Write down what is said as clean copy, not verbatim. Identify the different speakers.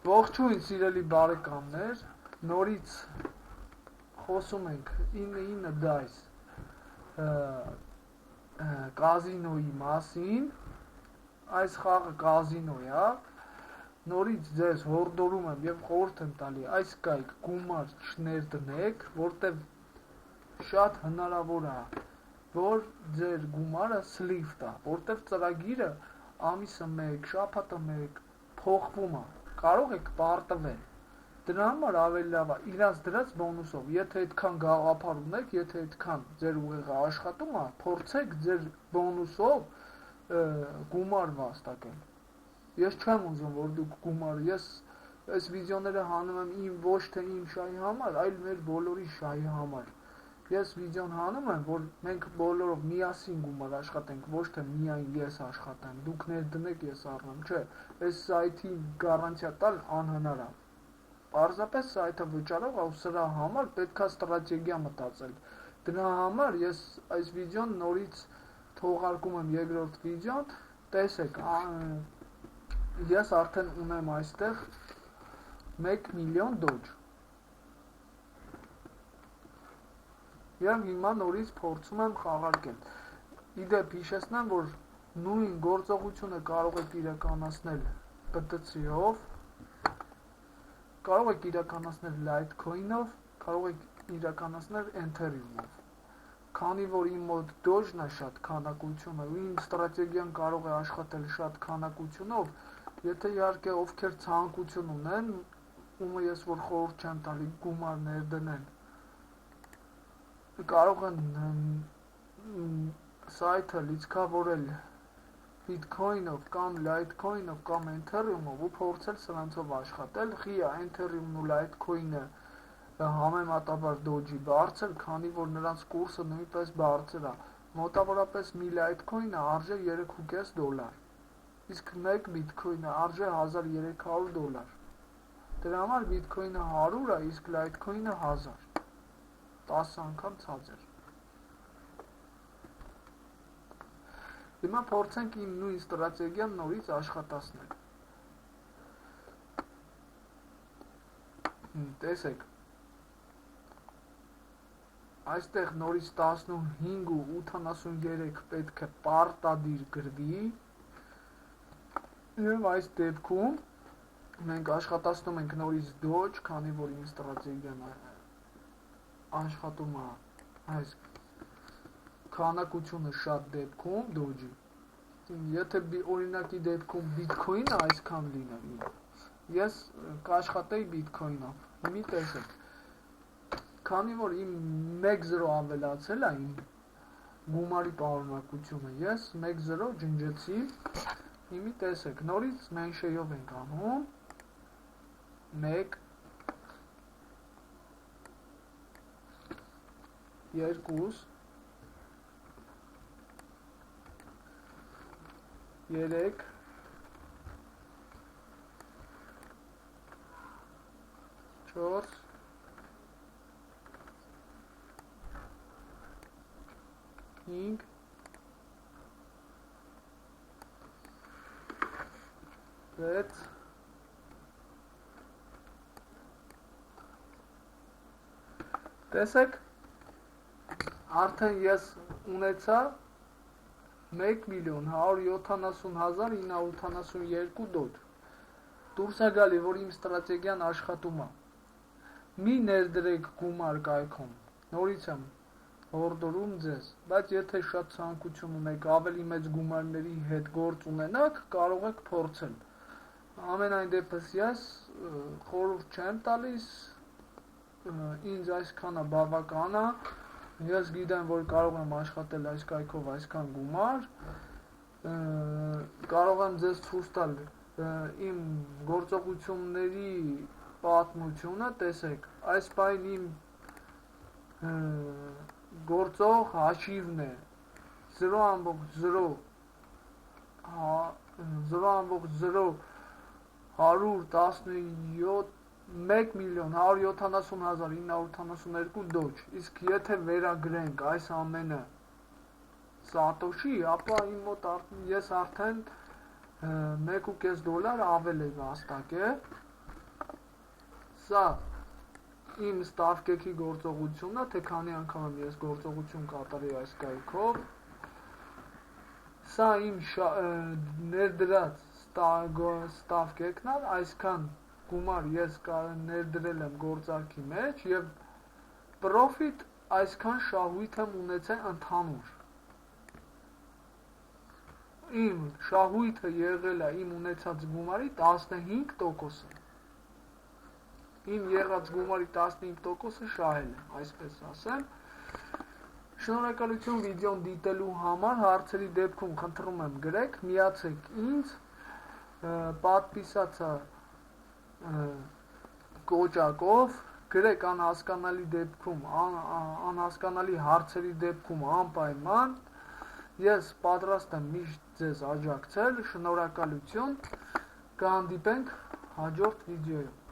Speaker 1: Ողջույն սիրելի բարեկամներ, նորից խոսում ենք 9 դայս կազինոյի մասին, այս խաղը կազինո է, նորից ձեզ հորդորում եմ և խորհուրդ եմ տալի այս կայք գումար չներդնեք, որտև շատ հնարավոր է, որ ձեր գումարը սլիվ տա, որտև ծրագիրը ամիսը մեկ, շաբաթը մեկ փոխվում է, կարող եք պարտվել, դրա համար ավելի լավ է իրանց դրած բոնուսով, եթե այդքան գաղափար ունեք, եթե այդքան ձեր ուղեղը աշխատում է, փորձեք ձեր բոնուսով գումար վաստակել, ես չեմ ուզում, որ դուք գումար, ես այս վիդեոները հանում եմ ոչ թե իմ շահի համար, այլ մեր բոլորի շահի համար, ես վիդեոն հանում եմ, որ մենք բոլորով միասին գումար աշխատենք, ոչ թե միայն ես աշխատեմ, դուք ներդնեք, ես առնեմ, չէ, այս սայթի գարանտիա տալ անհնար է, պարզապես սայթը վճարող ու սրա համար պետք է ստրատեգիա մտածել, դրա համար ես այս վիդեոն նորից թողարկում եմ երկրորդ վիդեոն, տեսեք, ես արդեն ունեմ այստեղ 1 միլիոն դոջ և հիմա նորից փորձում եմ խաղարկել, իդեպ հիշեցնեմ, որ նույն գործողությունը կարող եք իրականացնել BTC-ով, կարող եք իրականացնել Litecoin-ով, կարող եք իրականացնել Ethereum-ով, քանի որ իմ մոտ դոջն է շատ քանակությունը, ու իմ ստրատեգիան կարող է աշխատել շատ քանակությունով, եթե իհարկե ովքեր ցանկություն ունեն, ումը ես որ խորհուրդ չեմ տալի գումար ներդնեն, կարող են սայթը լիցքավորել Bitcoin-ով կամ Litecoin-ով կամ Ethereum-ով ու փորձել սրանցով աշխատել, խիա Ethereum-ն ու Litecoin-ը համեմատաբար դոջի բարձր, քանի որ նրանց կուրսը նույնպես բարձր է, մոտավորապես մի Litecoin-ը արժե $3.5, իսկ 1 Bitcoin-ը արժե $1300, դրա համար Bitcoin-ը 100 է, իսկ Litecoin-ը 1000, 10 անգամ ցածր, հիմա փորձենք իմ նույն ստրատեգիան նորից աշխատացնել, տեսեք, այստեղ նորից 15.83 պետք է պարտադիր գրվի և այս դեպքում մենք աշխատացնում ենք նորից դոջ, քանի որ իմ ստրատեգիան աշխատում է այս քանակությունը շատ դեպքում դոջի, եթե օրինակի դեպքում Bitcoin-ը այսքան լինի, ես կաշխատեի Bitcoin-ով, մի տեսեք, քանի որ իմ 1-0 ավելացել է իմ գումարի պարունակությունը, ես 1-0 ջնջեցի, իմի տեսեք, նորից մենշեյով ենք անում, 1, 2, 3, 4, 5, 6, տեսեք, արդեն ես ունեցա 1.170.982 դոջ, դուրս է գալի, որ իմ ստրատեգիան աշխատում է, մի ներդրեք գումար կայքում, նորից եմ հորդորում ձեզ, բայց եթե շատ ցանկություն ունեք ավելի մեծ գումարների հետ գործ ունենաք, կարող եք փորձել, ամենայն դեպս ես խորհուրդ չեմ տալիս, ինձ այսքանը բավական է, ես գիտեմ, որ կարող եմ աշխատել այս կայքով այսքան գումար, կարող եմ ձեզ ցույց տալ իմ գործողությունների պատմությունը, տեսեք, այս պահին իմ գործող հաշիվն է 0.0.117 1.170.982 դոջ, իսկ եթե վերագրենք այս ամենը սատոշի, ապա իմ մոտ ես արդեն $1.5 ավել է վաստակել, Սա իմ ստավկեքի գործողությունն է, թե քանի անգամ ես գործողություն կատարի այս կայքով։ Սա իմ ներդրած ստավկեքն է, այսքան գումար ես ներդրել եմ գործարքի մեջ եւ պրոֆիտ այսքան շահույթ եմ ունեցել ընդհանուր։ Իմ շահույթը եղել է իմ ունեցած գումարի 15%-ը։ Իմ եղած գումարի 15%-ը շահել եմ, այսպես ասեմ։ Շնորհակալություն վիդեոն դիտելու համար, հարցերի դեպքում խնդրում եմ գրեք, միացեք ինձ, պատվիսացա կոճակով, գրեք անհասկանալի դեպքում, անհասկանալի հարցերի դեպքում անպայման, ես պատրաստ եմ միշտ ձեզ աջակցել, շնորհակալություն, կհանդիպենք հաջորդ վիդեոյում։